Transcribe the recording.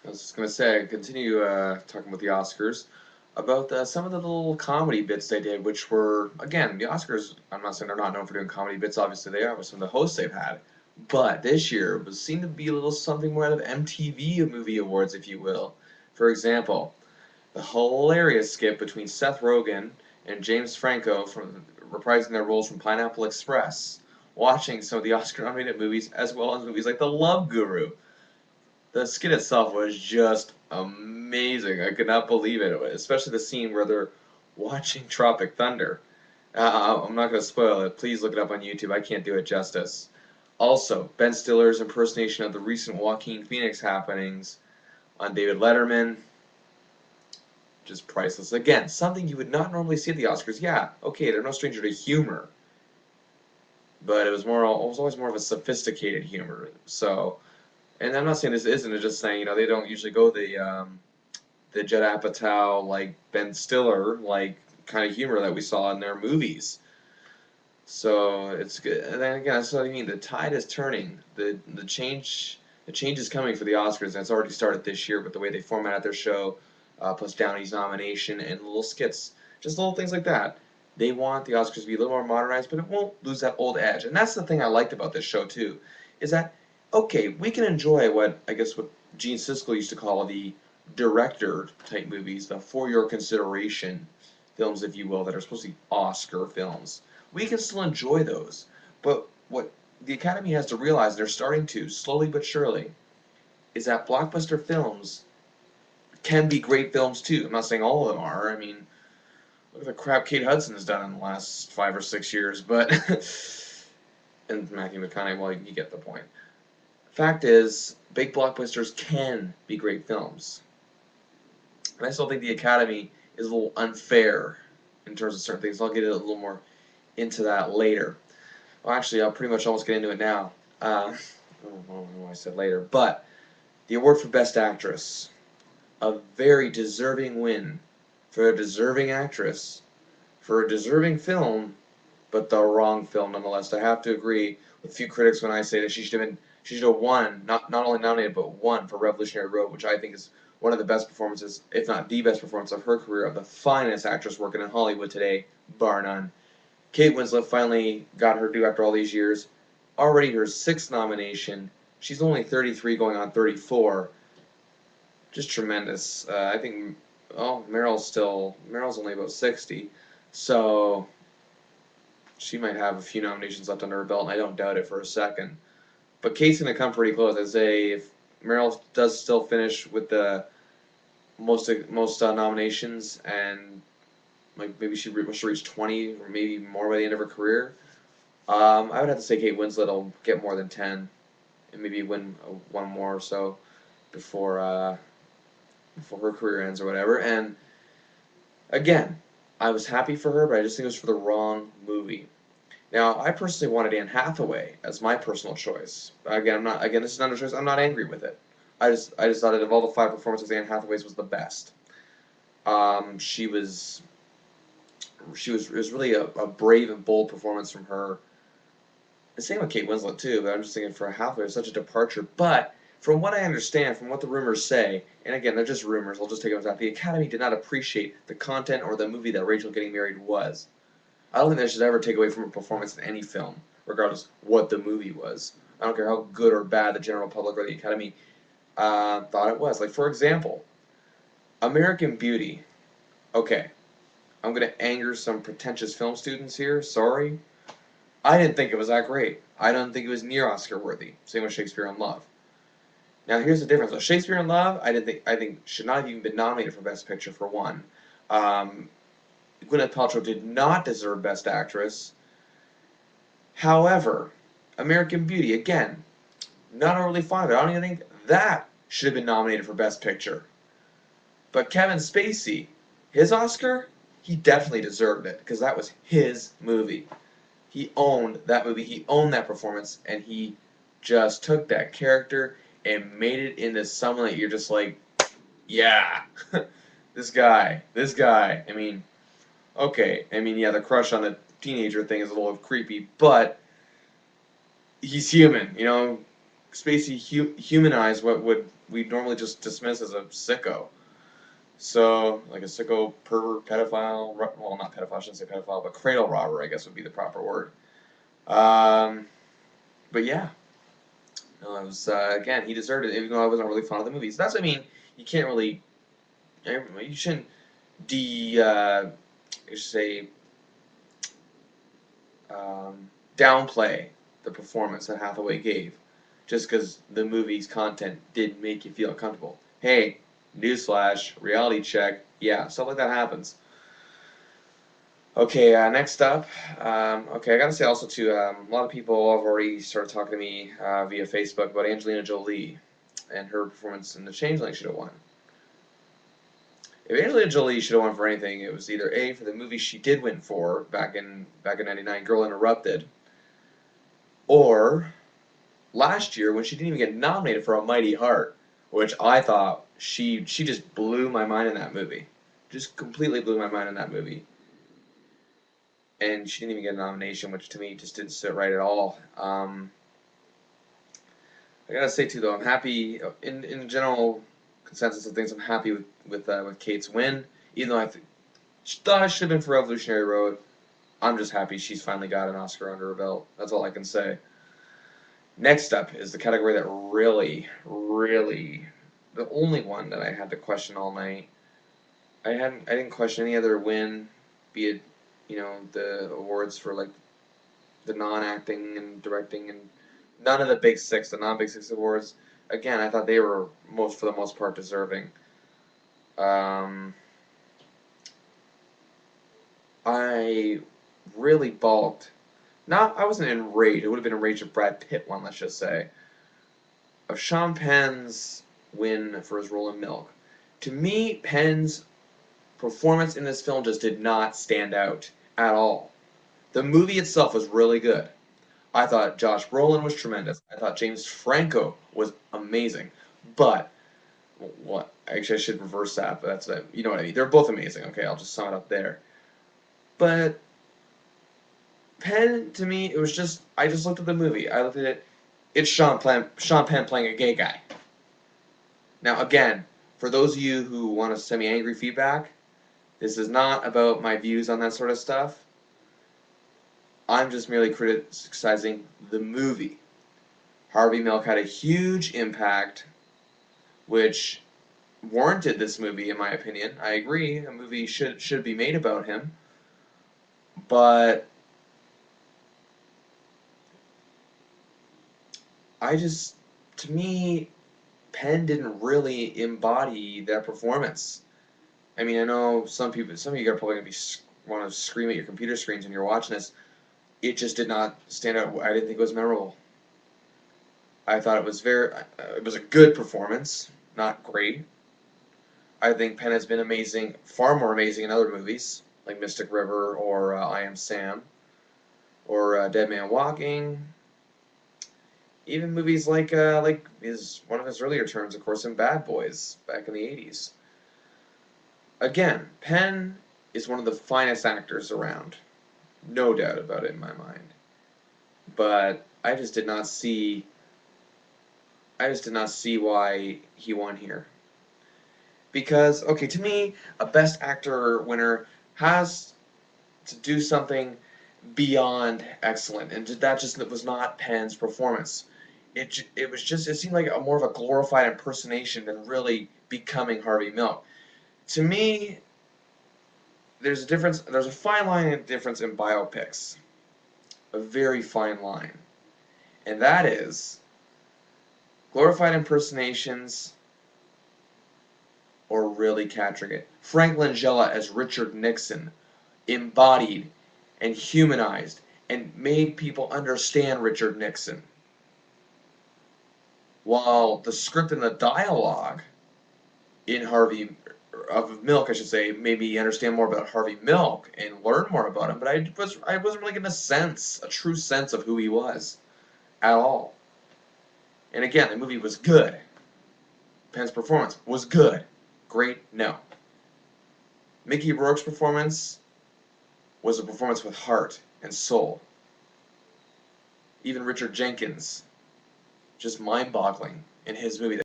I was just gonna say, continue talking about the Oscars, about some of the little comedy bits they did, which were, again, the Oscars. I'm not saying they're not known for doing comedy bits. Obviously, they are with some of the hosts they've had. But this year was seemed to be a little something more out of MTV Movie Awards, if you will. For example, the hilarious skit between Seth Rogen and James Franco from reprising their roles from Pineapple Express, watching some of the Oscar-nominated movies, as well as movies like The Love Guru. The skit itself was just amazing. I could not believe it, especially the scene where they're watching Tropic Thunder. I'm not going to spoil it. Please look it up on YouTube. I can't do it justice. Also, Ben Stiller's impersonation of the recent Joaquin Phoenix happenings on David Letterman, just priceless. Again, something you would not normally see at the Oscars. Yeah, okay, they're no stranger to humor, but it was always more of a sophisticated humor. So, and I'm not saying this isn't. I'm just saying they don't usually go the Judd Apatow, like Ben Stiller, like kind of humor that we saw in their movies. So it's good. And then again, that's what I mean. The tide is turning. The change is coming for the Oscars, and it's already started this year with the way they formatted their show, plus Downey's nomination and little skits, just little things like that. They want the Oscars to be a little more modernized, but it won't lose that old edge. And that's the thing I liked about this show too, is that okay, we can enjoy what Gene Siskel used to call the director type movies, the for your consideration films, if you will, that are supposed to be Oscar films. We can still enjoy those. But what the Academy has to realize, they're starting to, slowly but surely, is that blockbuster films can be great films too. I'm not saying all of them are. I mean, look at the crap Kate Hudson has done in the last 5 or 6 years, but and Matthew McConaughey, well, you get the point. Fact is, big blockbusters can be great films. And I still think the Academy is a little unfair in terms of certain things. I'll get a little more into that later. Well, actually, I'll pretty much almost get into it now. I don't know why I said later, but the award for Best Actress, a very deserving win for a deserving actress for a deserving film, but the wrong film nonetheless. I have to agree with a few critics when I say that she should have won, not only nominated but won for Revolutionary Road, which I think is one of the best performances, if not the best performance of her career, of the finest actress working in Hollywood today, bar none. Kate Winslet finally got her due after all these years. Already her sixth nomination. She's only 33 going on 34. Just tremendous. I think, oh, Meryl's only about 60. So she might have a few nominations left under her belt, and I don't doubt it for a second. But Kate's going to come pretty close. I'd say if Meryl does still finish with the most nominations, and like maybe she'll reach 20 or maybe more by the end of her career, I would have to say Kate Winslet will get more than 10 and maybe win one more or so before before her career ends or whatever. And again, I was happy for her, but I just think it was for the wrong movie. Now, I personally wanted Anne Hathaway as my personal choice. Again, I'm not. Again, this is not a choice. I'm not angry with it. I just thought that of all the five performances, Anne Hathaway's was the best. She was, it was really a brave and bold performance from her. The same with Kate Winslet too. But I'm just thinking for Hathaway, it's such a departure. But from what I understand, from what the rumors say, and again, they're just rumors. I'll just take them as that. The Academy did not appreciate the content or the movie that Rachel Getting Married was. I don't think that should ever take away from a performance in any film, regardless what the movie was. I don't care how good or bad the general public or the Academy thought it was. Like, for example, American Beauty. Okay, I'm going to anger some pretentious film students here. Sorry. I didn't think it was that great. I don't think it was near Oscar worthy. Same with Shakespeare in Love. Now, here's the difference. So Shakespeare in Love, I think should not have even been nominated for Best Picture for one. Um, Gwyneth Paltrow did not deserve Best Actress. However, American Beauty, again, not overly fond of it. I don't even think that should have been nominated for Best Picture. But Kevin Spacey, his Oscar, he definitely deserved it because that was his movie. He owned that movie, he owned that performance, and he just took that character and made it into someone that you're just like, yeah, this guy. I mean, okay, I mean, yeah, the crush on the teenager thing is a little creepy, but he's human, Spacey humanized what would we normally just dismiss as a sicko. So, like a sicko, pervert, pedophile, well, not pedophile, I shouldn't say pedophile, but cradle robber, I guess would be the proper word. Um, but yeah, no, it was, again, he deserved it, even though I wasn't really fond of the movies. That's what I mean, you can't really, you shouldn't I should say, downplay the performance that Hathaway gave just because the movie's content did make you feel uncomfortable. Hey, newsflash, reality check, yeah, stuff like that happens. Okay, next up, okay, I gotta say also too, a lot of people have already started talking to me via Facebook about Angelina Jolie and her performance in The Changeling should have won. If Angelina Jolie should have won for anything, it was either A, for the movie she did win for back in '99, Girl Interrupted, or last year when she didn't even get nominated for A Mighty Heart, which I thought she just blew my mind in that movie. Just completely blew my mind in that movie. And she didn't even get a nomination, which to me just didn't sit right at all. I gotta say too, though, I'm happy in general consensus of things. I'm happy with Kate's win, even though thought it should have been for Revolutionary Road. I'm just happy she's finally got an Oscar under her belt. That's all I can say. Next up is the category that really, the only one that I had to question all night. I didn't question any other win, be it, the awards for like the non-acting and directing and none of the big six, the non-big six awards. Again, I thought they were for the most part deserving. Um, I really balked. I wasn't enraged. It would have been enraged if Brad Pitt won, let's just say. Of Sean Penn's win for his role in Milk. To me, Penn's performance in this film just did not stand out at all. The movie itself was really good. I thought Josh Brolin was tremendous. I thought James Franco was amazing. But what? Actually, I should reverse that. But you know what I mean. They're both amazing. Okay, I'll just sum it up there. But Penn, to me, it was just I just looked at the movie. I looked at it. It's Sean Penn playing a gay guy. Now, again, for those of you who want to send me angry feedback, this is not about my views on that sort of stuff. I'm just merely criticizing the movie. Harvey Milk had a huge impact, which warranted this movie, in my opinion. I agree, a movie should be made about him, but to me, Penn didn't really embody that performance. I mean, I know some of you are probably gonna want to scream at your computer screens when you're watching this. It just did not stand out. I didn't think it was memorable. I thought it was a good performance, not great. I think Penn has been amazing, far more amazing in other movies, like Mystic River or I Am Sam, or Dead Man Walking. Even movies like one of his earlier turns, of course, in Bad Boys back in the '80s. Again, Penn is one of the finest actors around, no doubt about it in my mind. But I just did not see why he won here. Because, okay, to me, a Best Actor winner has to do something beyond excellent, and that just was not Penn's performance. It seemed like more of a glorified impersonation than really becoming Harvey Milk. To me, there's a fine line and difference in biopics, a very fine line, and that is glorified impersonations or really capturing it. Frank Langella as Richard Nixon embodied and humanized and made people understand Richard Nixon. While the script and the dialogue in Harvey of Milk, I should say, made me understand more about Harvey Milk and learn more about him, but I wasn't really getting a true sense of who he was at all. And again, the movie was good. Penn's performance was good. Great? No. Mickey Rourke's performance was a performance with heart and soul. Even Richard Jenkins just mind-boggling in his movie.